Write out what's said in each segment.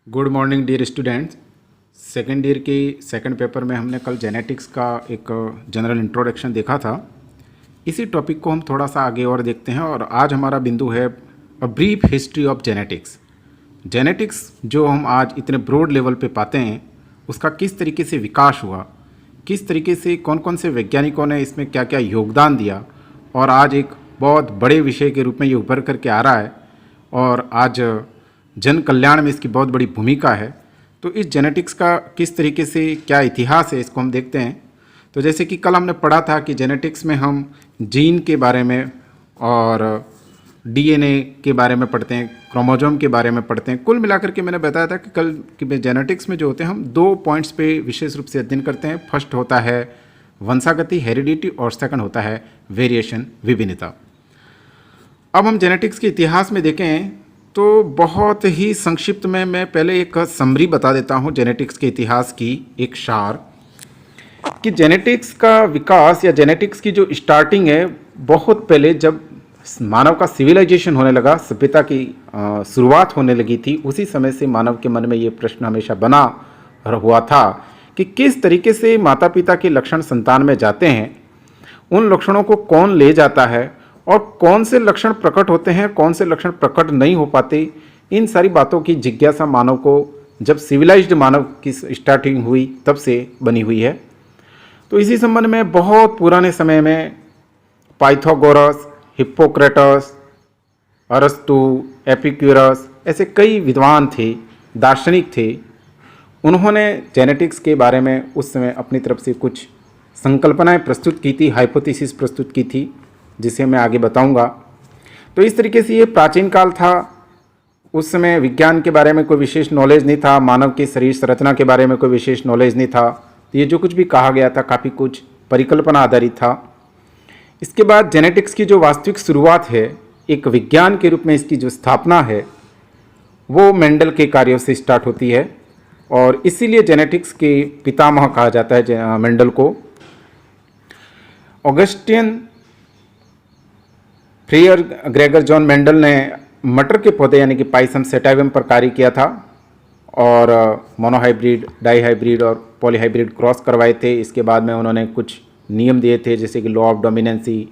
Good morning dear students. Second year के second paper में हमने कल जेनेटिक्स का एक जनरल इंट्रोडक्शन देखा था। इसी टॉपिक को हम थोड़ा सा आगे और देखते हैं और आज हमारा बिंदु है a brief history of genetics. Genetics जो हम आज इतने ब्रॉड लेवल पे पाते हैं उसका किस तरीके से विकास हुआ, किस तरीके से कौन कौन से वैज्ञानिकों ने इसमें क्या क्या योगदान दिया और आज एक बहुत बड़े विषय के रूप में ये उभर करके आ रहा है और आज जन कल्याण में इसकी बहुत बड़ी भूमिका है। तो इस जेनेटिक्स का किस तरीके से क्या इतिहास है इसको हम देखते हैं। तो जैसे कि कल हमने पढ़ा था कि जेनेटिक्स में हम जीन के बारे में और डीएनए के बारे में पढ़ते हैं, क्रोमोसोम के बारे में पढ़ते हैं। कुल मिलाकर के मैंने बताया था कि कल कि जेनेटिक्स में जो होते हैं हम दो पॉइंट्स पे विशेष रूप से अध्ययन करते हैं। फर्स्ट होता है वंशागति हेरिडिटी और सेकंड होता है वेरिएशन विभिन्नता। अब हम जेनेटिक्स के इतिहास में देखें तो बहुत ही संक्षिप्त में मैं पहले एक समरी बता देता हूँ जेनेटिक्स के इतिहास की, एक सार कि जेनेटिक्स का विकास या जेनेटिक्स की जो स्टार्टिंग है बहुत पहले जब मानव का सिविलाइजेशन होने लगा, सभ्यता की शुरुआत होने लगी थी, उसी समय से मानव के मन में ये प्रश्न हमेशा बना हुआ था कि किस तरीके से माता पिता के लक्षण संतान में जाते हैं, उन लक्षणों को कौन ले जाता है और कौन से लक्षण प्रकट होते हैं, कौन से लक्षण प्रकट नहीं हो पाते। इन सारी बातों की जिज्ञासा मानव को जब सिविलाइज्ड मानव की स्टार्टिंग हुई तब से बनी हुई है। तो इसी संबंध में बहुत पुराने समय में पाइथागोरस, हिप्पोक्रेटस, अरस्तु, एपिक्यूरस ऐसे कई विद्वान थे, दार्शनिक थे। उन्होंने जेनेटिक्स के बारे में उस समय अपनी तरफ से कुछ संकल्पनाएं प्रस्तुत की थी, हाइपोथेसिस प्रस्तुत की थी, जिसे मैं आगे बताऊंगा। तो इस तरीके से ये प्राचीन काल था। उस समय विज्ञान के बारे में कोई विशेष नॉलेज नहीं था, मानव के शरीर संरचना के बारे में कोई विशेष नॉलेज नहीं था। तो ये जो कुछ भी कहा गया था काफ़ी कुछ परिकल्पना आधारित था। इसके बाद जेनेटिक्स की जो वास्तविक शुरुआत है, एक विज्ञान के रूप में इसकी जो स्थापना है वो मेंडल के कार्यों से स्टार्ट होती है और इसीलिए जेनेटिक्स के पितामह कहा जाता है मेंडल को। ऑगस्टियन फ्रियर ग्रेगर जॉन मेंडल ने मटर के पौधे यानी कि पाइसम सेटाइवम पर कार्य किया था और मोनोहाइब्रिड, डाईहाइब्रिड और पॉलीहाइब्रिड क्रॉस करवाए थे। इसके बाद में उन्होंने कुछ नियम दिए थे जैसे कि law of dominancy,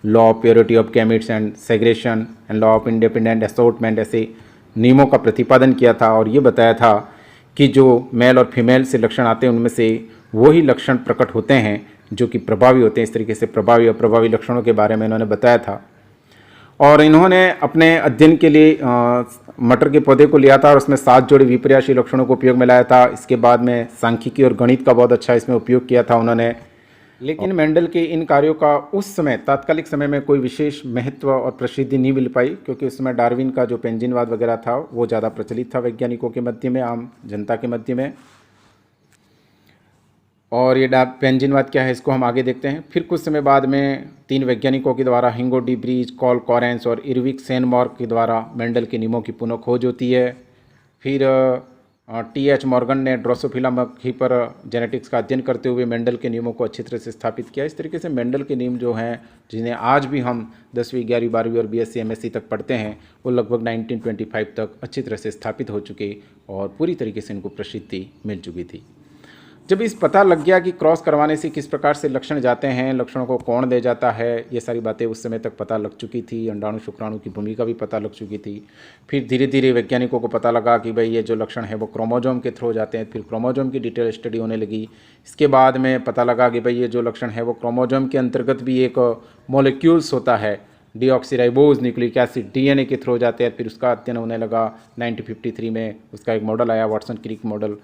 law of purity of gametes and segregation and law of independent assortment ऐसे नियमों का प्रतिपादन किया था और ये बताया था कि जो मेल और फीमेल से लक्षण आते हैं उनमें से वही लक्षण प्रकट होते हैं जो कि प्रभावी होते हैं। इस तरीके से प्रभावी और प्रभावी लक्षणों के बारे में इन्होंने बताया था और इन्होंने अपने अध्ययन के लिए मटर के पौधे को लिया था और उसमें 7 जोड़ी विपर्यासी लक्षणों को उपयोग में लाया था। इसके बाद में सांख्यिकी और गणित का बहुत अच्छा इसमें उपयोग किया था उन्होंने। लेकिन मेंडल के इन कार्यों का उस समय तात्कालिक समय में कोई विशेष महत्व और प्रसिद्धि नहीं मिल पाई क्योंकि उस समय डार्विन का जो पेंजिनवाद वगैरह था वो ज़्यादा प्रचलित था वैज्ञानिकों के मध्य में, आम जनता के मध्य में। और ये पेंजिनवाद क्या है इसको हम आगे देखते हैं। फिर कुछ समय बाद में 3 वैज्ञानिकों के द्वारा हिंगो डी ब्रीज, कॉल कॉरेंस और इरविक सेनमॉर्क के द्वारा मेंडल के नियमों की पुनः खोज होती है। फिर टी.एच. मॉर्गन ने ड्रोसोफिला मक्खी पर जेनेटिक्स का अध्ययन करते हुए मेंडल के नियमों को अच्छी तरह से स्थापित किया। इस तरीके से मेंडल के नियम जो हैं जिन्हें आज भी हम 10वीं, 11वीं, 12वीं और बीएससी, एमएससी तक पढ़ते हैं वो लगभग 1925 तक अच्छी तरह से स्थापित हो चुके और पूरी तरीके से इनको प्रसिद्धि मिल चुकी थी। जब इस पता लग गया कि क्रॉस करवाने से किस प्रकार से लक्षण जाते हैं, लक्षणों को कौन दे जाता है, ये सारी बातें उस समय तक पता लग चुकी थी। अंडाणु शुक्राणु की भूमिका भी पता लग चुकी थी। फिर धीरे धीरे वैज्ञानिकों को पता लगा कि भाई ये जो लक्षण है वो क्रोमोसोम के थ्रू जाते हैं। फिर क्रोमोसोम की डिटेल स्टडी होने लगी। इसके बाद में पता लगा कि भाई ये जो लक्षण है वो क्रोमोसोम के अंतर्गत भी एक मॉलिक्यूल्स होता है, डीऑक्सीराइबोज न्यूक्लिक एसिड, डीएनए के थ्रू जाते हैं। फिर उसका अध्ययन होने लगा। 1953 में उसका एक मॉडल आया, वाटसन क्रिक मॉडल।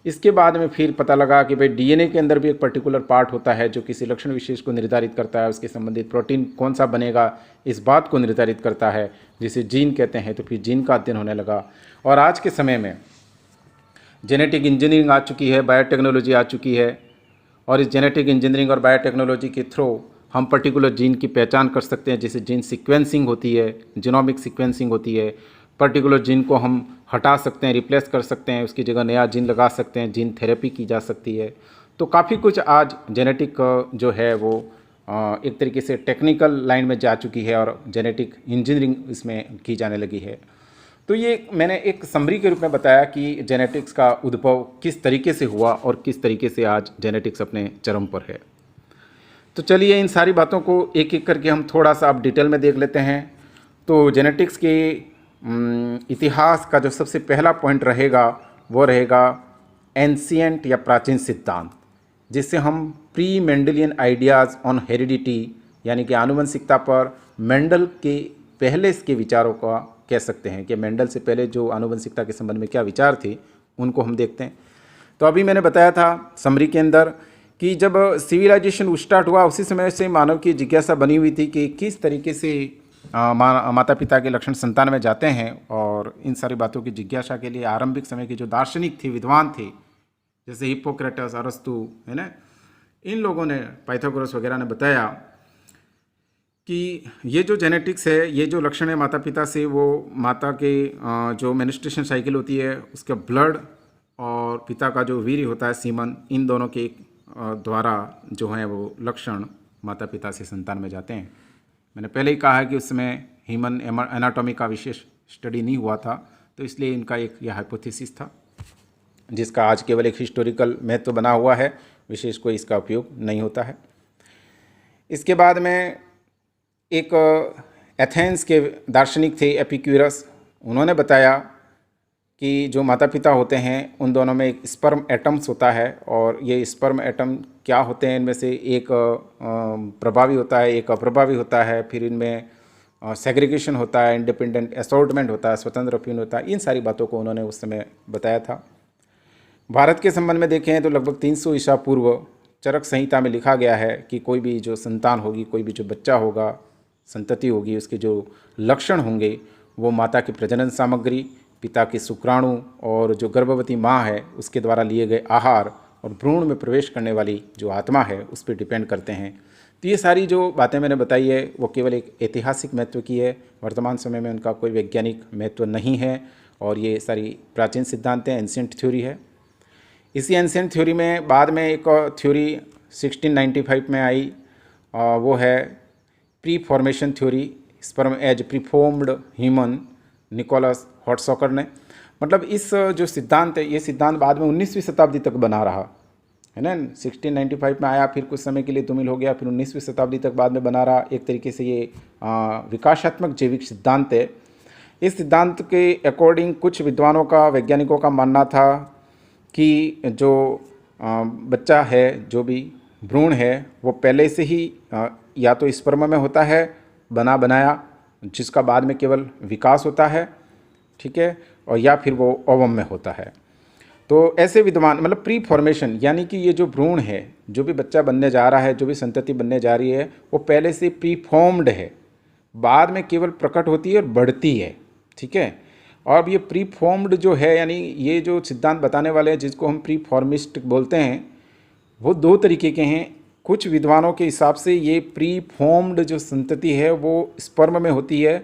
इसके बाद में फिर पता लगा कि भाई डीएनए के अंदर भी एक पर्टिकुलर पार्ट होता है जो किसी लक्षण विशेष को निर्धारित करता है, उसके संबंधित प्रोटीन कौन सा बनेगा इस बात को निर्धारित करता है, जिसे जीन कहते हैं। तो फिर जीन का अध्ययन होने लगा और आज के समय में जेनेटिक इंजीनियरिंग आ चुकी है, बायोटेक्नोलॉजी आ चुकी है और इस जेनेटिक इंजीनियरिंग और बायोटेक्नोलॉजी के थ्रू हम पर्टिकुलर जीन की पहचान कर सकते हैं। जैसे जीन सीक्वेंसिंग होती है, जीनोमिक सीक्वेंसिंग होती है। पर्टिकुलर जीन को हम हटा सकते हैं, रिप्लेस कर सकते हैं, उसकी जगह नया जीन लगा सकते हैं, जीन थेरेपी की जा सकती है। तो काफ़ी कुछ आज जेनेटिक जो है वो एक तरीके से टेक्निकल लाइन में जा चुकी है और जेनेटिक इंजीनियरिंग इसमें की जाने लगी है। तो ये मैंने एक समरी के रूप में बताया कि जेनेटिक्स का उद्भव किस तरीके से हुआ और किस तरीके से आज जेनेटिक्स अपने चरम पर है। तो चलिए इन सारी बातों को एक एक करके हम थोड़ा सा अब डिटेल में देख लेते हैं। तो जेनेटिक्स के इतिहास का जो सबसे पहला पॉइंट रहेगा वो रहेगा एंशिएंट या प्राचीन सिद्धांत, जिससे हम pre Mendelian ideas on heredity यानी कि आनुवंशिकता पर मेंडल के पहले के विचारों का कह सकते हैं कि मेंडल से पहले जो आनुवंशिकता के संबंध में क्या विचार थे उनको हम देखते हैं। तो अभी मैंने बताया था समरी के अंदर कि जब सिविलाइजेशन स्टार्ट हुआ उसी समय से मानव की जिज्ञासा बनी हुई थी कि किस तरीके से माता पिता के लक्षण संतान में जाते हैं, और इन सारी बातों की जिज्ञासा के लिए आरंभिक समय के जो दार्शनिक थे, विद्वान थे, जैसे हिप्पोक्रेटस, अरस्तु, है ना, इन लोगों ने, पाइथागोरस वगैरह ने बताया कि ये जो जेनेटिक्स है, ये जो लक्षण है माता पिता से, वो माता के जो मेनिस्ट्रेशन साइकिल होती है उसका ब्लड और पिता का जो वीर्य होता है सीमन, इन दोनों के द्वारा जो है वो लक्षण माता पिता से संतान में जाते हैं। मैंने पहले ही कहा है कि उस समय ह्यूमन एनाटॉमी का विशेष स्टडी नहीं हुआ था, तो इसलिए इनका एक यह हाइपोथेसिस था जिसका आज केवल एक हिस्टोरिकल महत्व बना हुआ है, विशेष कोई इसका उपयोग नहीं होता है। इसके बाद में एक एथेंस के दार्शनिक थे एपिक्यूरस, उन्होंने बताया कि जो माता पिता होते हैं उन दोनों में एक स्पर्म एटम्स होता है, और ये स्पर्म एटम क्या होते हैं, इनमें से एक प्रभावी होता है, एक अप्रभावी होता है, फिर इनमें सेग्रीगेशन होता है, इंडिपेंडेंट असॉर्टमेंट होता है, स्वतंत्र अफ्यून होता है। इन सारी बातों को उन्होंने उस समय बताया था। भारत के संबंध में देखें तो लगभग 300 ईसा पूर्व चरक संहिता में लिखा गया है कि कोई भी जो संतान होगी, कोई भी जो बच्चा होगा, संतति होगी, उसके जो लक्षण होंगे वो माता की प्रजनन सामग्री, पिता के शुक्राणु और जो गर्भवती माँ है उसके द्वारा लिए गए आहार और भ्रूण में प्रवेश करने वाली जो आत्मा है उस पर डिपेंड करते हैं। तो ये सारी जो बातें मैंने बताई है वो केवल एक ऐतिहासिक महत्व की है, वर्तमान समय में उनका कोई वैज्ञानिक महत्व नहीं है, और ये सारी प्राचीन सिद्धांत हैं, एंशिएंट थ्योरी है। इसी एंशिएंट थ्योरी में बाद में एक थ्योरी 1695 में आई, वो है preformation theory, sperm as preformed human, Nicolaas Hartsoeker ने। मतलब इस जो सिद्धांत है, ये सिद्धांत बाद में 19वीं शताब्दी तक बना रहा है ना। 1695 में आया, फिर कुछ समय के लिए धूमिल हो गया, फिर 19वीं शताब्दी तक बाद में बना रहा। एक तरीके से ये विकासात्मक जैविक सिद्धांत है। इस सिद्धांत के अकॉर्डिंग कुछ विद्वानों का, वैज्ञानिकों का मानना था कि जो बच्चा है, जो भी भ्रूण है, वो पहले से ही या तो स्पर्म में होता है बना बनाया, जिसका बाद में केवल विकास होता है, ठीक है, और या फिर वो ओवम में होता है। तो ऐसे विद्वान, मतलब प्री फॉर्मेशन, यानी कि ये जो भ्रूण है, जो भी बच्चा बनने जा रहा है, जो भी संतति बनने जा रही है, वो पहले से प्री फॉर्म्ड है, बाद में केवल प्रकट होती है और बढ़ती है, ठीक है। और अब ये प्री फॉर्म्ड जो है, यानी ये जो सिद्धांत बताने वाले हैं जिसको हम प्री फॉर्मिस्ट बोलते हैं, वो दो तरीके के हैं। कुछ विद्वानों के हिसाब से ये प्री फॉर्म्ड जो संतति है वो स्पर्म में होती है,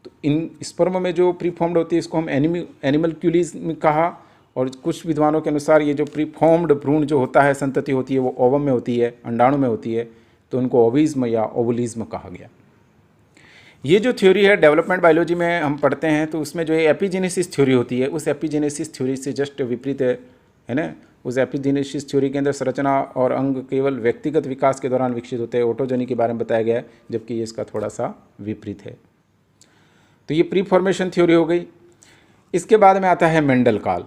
तो इन स्पर्म में जो प्री फॉर्म्ड होती है इसको हम एनिमल्क्यूलिज्म कहा, और कुछ विद्वानों के अनुसार ये जो प्री फॉर्म्ड भ्रूण जो होता है, संतति होती है, वो ओवम में होती है, अंडाणु में होती है, तो उनको ओविज्म या ओवुलिज्म कहा गया। ये जो थ्योरी है डेवलपमेंट बायोलॉजी में हम पढ़ते हैं, तो उसमें जो एपिजेनेसिस थ्योरी होती है, उस एपिजेनेसिस थ्योरी से जस्ट विपरीत है ना। उस एपिजेनेसिस थ्योरी के अंदर संरचना और अंग केवल व्यक्तिगत विकास के दौरान विकसित होते हैं, ऑटोजनी के बारे में बताया गया है, जबकि ये इसका थोड़ा सा विपरीत है। तो ये प्री फॉर्मेशन थ्योरी हो गई। इसके बाद में आता है मेंडल काल,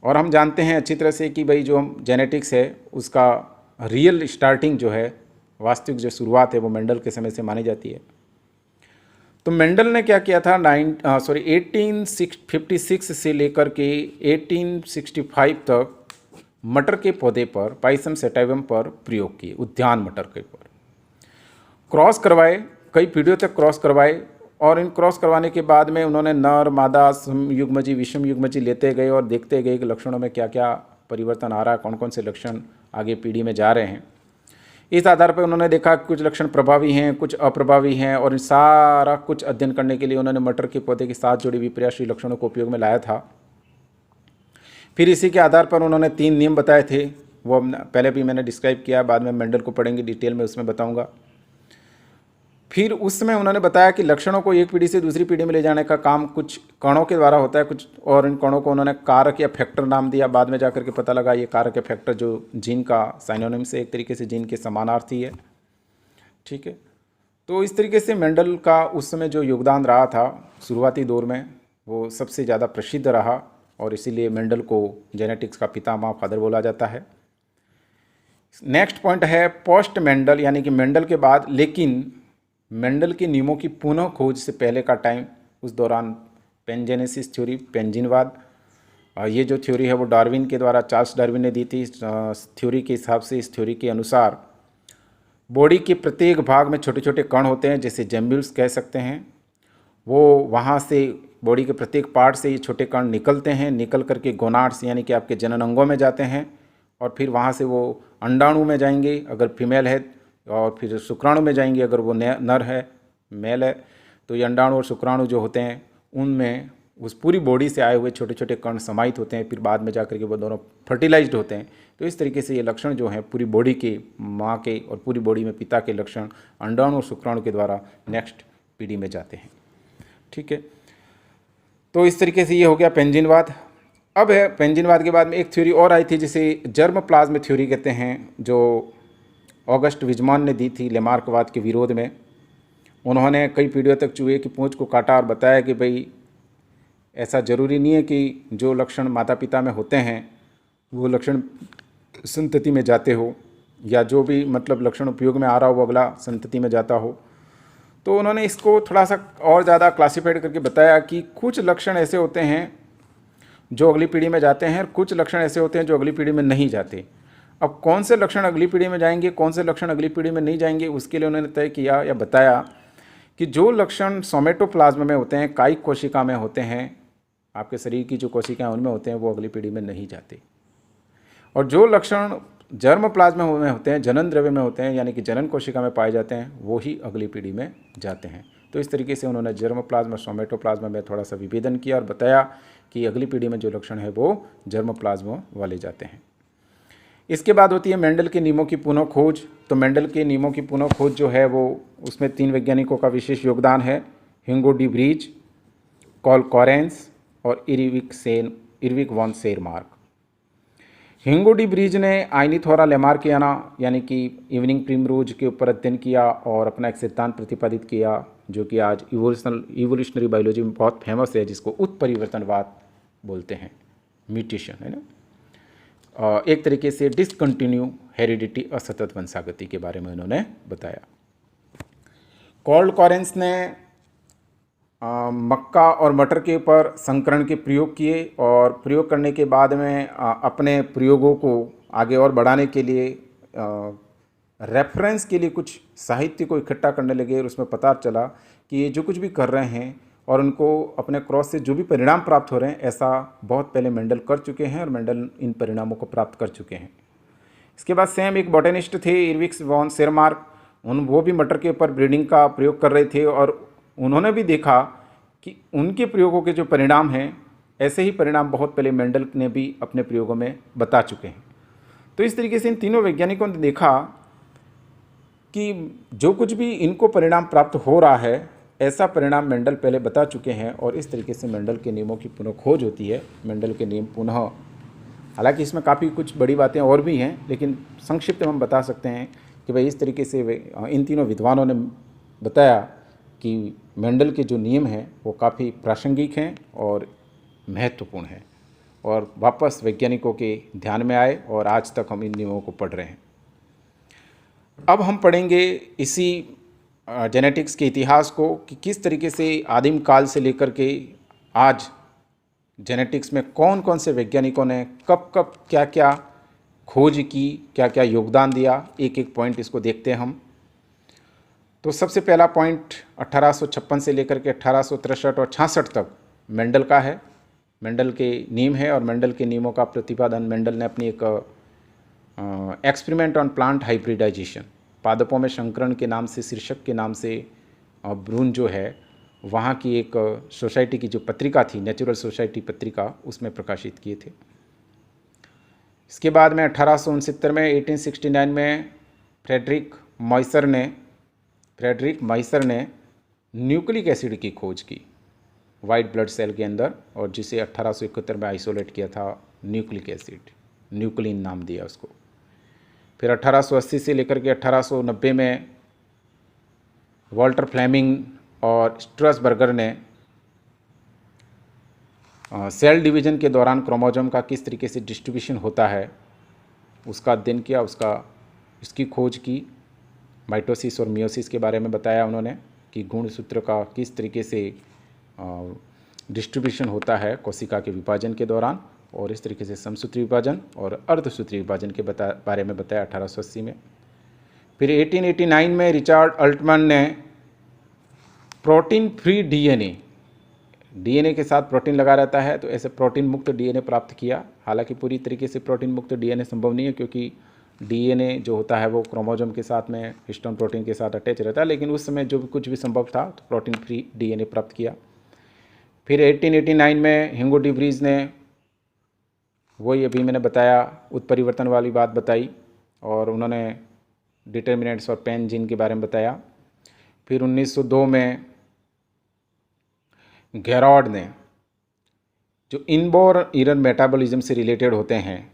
और हम जानते हैं अच्छी तरह से कि भाई जो हम जेनेटिक्स है उसका रियल स्टार्टिंग जो है, वास्तविक जो शुरुआत है, वो मेंडल के समय से मानी जाती है। तो मेंडल ने क्या किया था, 1856 से लेकर के 1865 तक मटर के पौधे पर, पाइसम सेटाइवम पर प्रयोग किए, उद्यान मटर के पर क्रॉस करवाए, कई पीढ़ियों तक क्रॉस करवाए, और इन क्रॉस करवाने के बाद में उन्होंने नर, मादा, समयुग्मजी, विषमयुग्मजी लेते गए और देखते गए कि लक्षणों में क्या क्या परिवर्तन आ रहा है, कौन कौन से लक्षण आगे पीढ़ी में जा रहे हैं। इस आधार पर उन्होंने देखा कि कुछ लक्षण प्रभावी हैं, कुछ अप्रभावी हैं, और इन सारा कुछ अध्ययन करने के लिए उन्होंने मटर के पौधे के साथ जुड़ी विपर्याश्री लक्षणों को उपयोग में लाया था। फिर इसी के आधार पर उन्होंने 3 नियम बताए थे, वो पहले भी मैंने डिस्क्राइब किया, बाद में मेंडल को पढ़ेंगे डिटेल में, उसमें बताऊंगा। फिर उस समय उन्होंने बताया कि लक्षणों को एक पीढ़ी से दूसरी पीढ़ी में ले जाने का काम कुछ कणों के द्वारा होता है, कुछ और इन कणों को उन्होंने कारक या फैक्टर नाम दिया। बाद में जाकर के पता लगा ये कारक या फैक्टर जो जीन का साइनोनिम से एक तरीके से जीन के समानार्थी है। ठीक है, तो इस तरीके से मेंडल का उस समय जो योगदान रहा था शुरुआती दौर में वो सबसे ज़्यादा प्रसिद्ध रहा और इसीलिए मेंडल को जेनेटिक्स का पितामह फादर बोला जाता है। नेक्स्ट पॉइंट है पोस्ट मेंडल, यानी कि मेंडल के बाद लेकिन मेंडल के नियमों की पुनः खोज से पहले का टाइम, उस दौरान पेनजेनेसिस थ्योरी, पेंजिनवाद, ये जो थ्योरी है वो डार्विन के द्वारा, चार्ल्स डार्विन ने दी थी। इस थ्योरी के हिसाब से, इस थ्योरी के अनुसार बॉडी के प्रत्येक भाग में छोटे छोटे कण होते हैं, जैसे जेम्ब्यूल्स कह सकते हैं। वो वहाँ से बॉडी के प्रत्येक पार्ट से ये छोटे कण निकलते हैं, निकल करके गोनाड्स यानी कि आपके जनन अंगों में जाते हैं और फिर वहाँ से वो अंडाणु में जाएंगे अगर फीमेल है, और फिर शुक्राणु में जाएंगे अगर वो नर है, मेल है। तो ये अंडाणु और शुक्राणु जो होते हैं उनमें उस पूरी बॉडी से आए हुए छोटे छोटे कण समाहित होते हैं, फिर बाद में जाकर के वो दोनों फर्टिलाइज्ड होते हैं। तो इस तरीके से ये लक्षण जो हैं पूरी बॉडी के, माँ के और पूरी बॉडी में पिता के लक्षण अंडाणु और शुक्राणु के द्वारा नेक्स्ट पीढ़ी में जाते हैं। ठीक है, तो इस तरीके से ये हो गया पेंजिनवाद। अब है पेंजिनवाद के बाद में एक थ्योरी और आई थी जिसे जर्म प्लाज्म थ्योरी कहते हैं, जो ऑगस्ट विजमान ने दी थी लेमार्कवाद के विरोध में। उन्होंने कई पीढ़ियों तक चूहे की पूंछ को काटा और बताया कि भाई ऐसा ज़रूरी नहीं है कि जो लक्षण माता पिता में होते हैं वो लक्षण संतति में जाते हो, या जो भी मतलब लक्षण उपयोग में आ रहा हो वो अगला संतति में जाता हो। तो उन्होंने इसको थोड़ा सा और ज़्यादा क्लासीफाइड करके बताया कि कुछ लक्षण ऐसे होते हैं जो अगली पीढ़ी में जाते हैं और कुछ लक्षण ऐसे होते हैं जो अगली पीढ़ी में नहीं जाते। अब कौन से लक्षण अगली पीढ़ी में जाएंगे, कौन से लक्षण अगली पीढ़ी में नहीं जाएंगे, उसके लिए उन्होंने तय किया या बताया कि जो लक्षण सोमेटोप्लाज्म में होते हैं, कायिक कोशिका में होते हैं, आपके शरीर की जो कोशिकाएं उनमें होते हैं, वो अगली पीढ़ी में नहीं जाते। और जो लक्षण जर्म प्लाज्म में होते हैं, जनन द्रव्य में होते हैं, यानी कि जनन कोशिका में पाए जाते हैं, वो ही अगली पीढ़ी में जाते हैं। तो इस तरीके से उन्होंने जर्म प्लाज्म और सोमेटोप्लाज्म में थोड़ा सा विभेदन किया और बताया कि अगली पीढ़ी में जो लक्षण है वो जर्म प्लाज्म वाले जाते हैं। इसके बाद होती है मेंडल के नियमों की पुनः खोज। तो मेंडल के नियमों की पुनः खोज जो है वो, उसमें 3 वैज्ञानिकों का विशेष योगदान है, हिंगो डी ब्रीज, कॉल कॉरेंस और इरविक वॉन शेरमार्क। हिंगो डी ब्रीज ने आइनिथोरा लेमार्कियाना यानी कि इवनिंग प्रिमरोज के ऊपर अध्ययन किया और अपना एक सिद्धांत प्रतिपादित किया जो कि आज इवोल्यूशनरी बायोलॉजी में बहुत फेमस है, जिसको उत्परिवर्तनवाद बोलते हैं, म्यूटेशन है ना। एक तरीके से डिसकंटिन्यू हेरिडिटी, असतत वंशागति के बारे में उन्होंने बताया। कॉल कॉरेंस ने मक्का और मटर के ऊपर संकरण के प्रयोग किए और प्रयोग करने के बाद में अपने प्रयोगों को आगे और बढ़ाने के लिए रेफरेंस के लिए कुछ साहित्य को इकट्ठा करने लगे और उसमें पता चला कि ये जो कुछ भी कर रहे हैं और उनको अपने क्रॉस से जो भी परिणाम प्राप्त हो रहे हैं, ऐसा बहुत पहले मेंडल कर चुके हैं और मेंडल इन परिणामों को प्राप्त कर चुके हैं। इसके बाद सेम एक बॉटनिस्ट थे इरविक वॉन शेरमार्क, वो भी मटर के ऊपर ब्रीडिंग का प्रयोग कर रहे थे और उन्होंने भी देखा कि उनके प्रयोगों के जो परिणाम हैं, ऐसे ही परिणाम बहुत पहले मेंडल ने भी अपने प्रयोगों में बता चुके हैं। तो इस तरीके से इन तीनों वैज्ञानिकों ने देखा कि जो कुछ भी इनको परिणाम प्राप्त हो रहा है, ऐसा परिणाम मेंडल पहले बता चुके हैं और इस तरीके से मेंडल के नियमों की पुनः खोज होती है। मेंडल के नियम पुनः, हालांकि इसमें काफ़ी कुछ बड़ी बातें और भी हैं, लेकिन संक्षिप्त में हम बता सकते हैं कि भाई इस तरीके से इन तीनों विद्वानों ने बताया कि मेंडल के जो नियम हैं वो काफ़ी प्रासंगिक हैं और महत्वपूर्ण हैं और वापस वैज्ञानिकों के ध्यान में आए और आज तक हम इन नियमों को पढ़ रहे हैं। अब हम पढ़ेंगे इसी जेनेटिक्स के इतिहास को कि किस तरीके से आदिम काल से लेकर के आज जेनेटिक्स में कौन कौन से वैज्ञानिकों ने कब कब क्या क्या खोज की, क्या क्या योगदान दिया। एक एक पॉइंट इसको देखते हैं हम। तो सबसे पहला पॉइंट 1856 से लेकर के 1863 और 66 तक मेंडल का है। मेंडल के नियम है और मेंडल के नियमों का प्रतिपादन मेंडल ने अपनी एक एक्सपेरिमेंट ऑन प्लांट हाइब्रिडाइजेशन, पादपों में संकरण के नाम से, शीर्षक के नाम से ब्रून जो है वहाँ की एक सोसाइटी की जो पत्रिका थी, नेचुरल सोसाइटी पत्रिका, उसमें प्रकाशित किए थे। इसके बाद में 1869 में 1869 में फ्रेडरिक मॉइसर ने फ्रेडरिक माइसर ने न्यूक्लिक एसिड की खोज की वाइट ब्लड सेल के अंदर, और जिसे 1871 में आइसोलेट किया था न्यूक्लिक एसिड, न्यूक्लिन नाम दिया उसको। फिर 1880 से लेकर के 1890 में वॉल्टर फ्लेमिंग और स्ट्रसबर्गर ने सेल डिवीजन के दौरान क्रोमोसोम का किस तरीके से डिस्ट्रीब्यूशन होता है उसका अध्ययन किया, इसकी खोज की। माइटोसिस और मियोसिस के बारे में बताया उन्होंने कि गुणसूत्र का किस तरीके से डिस्ट्रीब्यूशन होता है कोशिका के विभाजन के दौरान, और इस तरीके से समसूत्री विभाजन और अर्धसूत्री विभाजन के बारे में बताया 1880 में। फिर 1889 में रिचर्ड अल्टमैन ने प्रोटीन फ्री डीएनए के साथ प्रोटीन लगा रहता है, तो ऐसे प्रोटीन मुक्त डीएनए प्राप्त किया। हालांकि पूरी तरीके से प्रोटीन मुक्त डीएनए संभव नहीं है, क्योंकि डीएनए जो होता है वो क्रोमोसोम के साथ में हिस्टोन प्रोटीन के साथ अटैच रहता है, लेकिन उस समय जो भी कुछ भी संभव था तो प्रोटीन फ्री डीएनए प्राप्त किया। फिर 1889 में हिंगो डी व्रीज ने वही अभी मैंने बताया उत्परिवर्तन वाली बात बताई, और उन्होंने डिटर्मिनेंट्स और पेन जीन के बारे में बताया। फिर 1902 में गेरॉड ने जो इनबोर्न एरर मेटाबॉलिज्म से रिलेटेड होते हैं,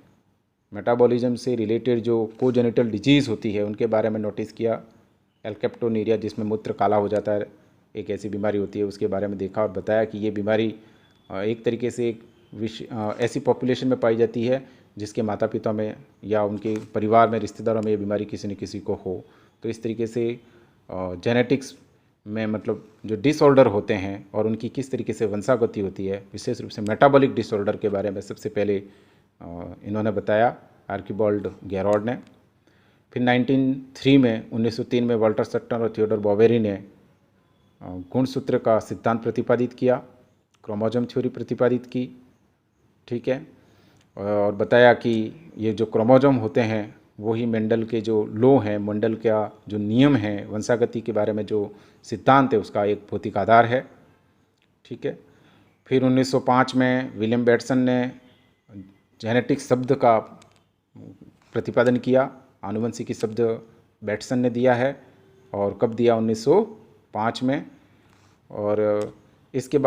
मेटाबॉलिज्म से रिलेटेड जो कोजेनिटल डिजीज़ होती है उनके बारे में नोटिस किया। एल्केप्टोनीरिया, जिसमें मूत्र काला हो जाता है, एक ऐसी बीमारी होती है, उसके बारे में देखा और बताया कि ये बीमारी एक तरीके से एक ऐसी पॉपुलेशन में पाई जाती है जिसके माता पिता में या उनके परिवार में, रिश्तेदारों में ये बीमारी किसी न किसी को हो। तो इस तरीके से जेनेटिक्स में मतलब जो डिसऑर्डर होते हैं और उनकी किस तरीके से वंशागति होती है, विशेष रूप से मेटाबॉलिक डिसऑर्डर के बारे में सबसे पहले इन्होंने बताया आर्किबाल्ड गेरॉड ने। फिर 1903 में वाल्टर सट्टन और थियोडोर बोवेरी ने गुणसूत्र का सिद्धांत प्रतिपादित किया, क्रोमोसोम थ्योरी प्रतिपादित की, ठीक है, और बताया कि ये जो क्रोमोसोम होते हैं वही मेंडल के जो लॉ हैं, मेंडल का जो नियम है वंशागति के बारे में जो सिद्धांत है उसका एक भौतिक आधार है, ठीक है। फिर 1905 में विलियम बेटसन ने जेनेटिक शब्द का प्रतिपादन किया, आनुवंशिकी शब्द बेटसन ने दिया है, और कब दिया, 1905 में। और इसके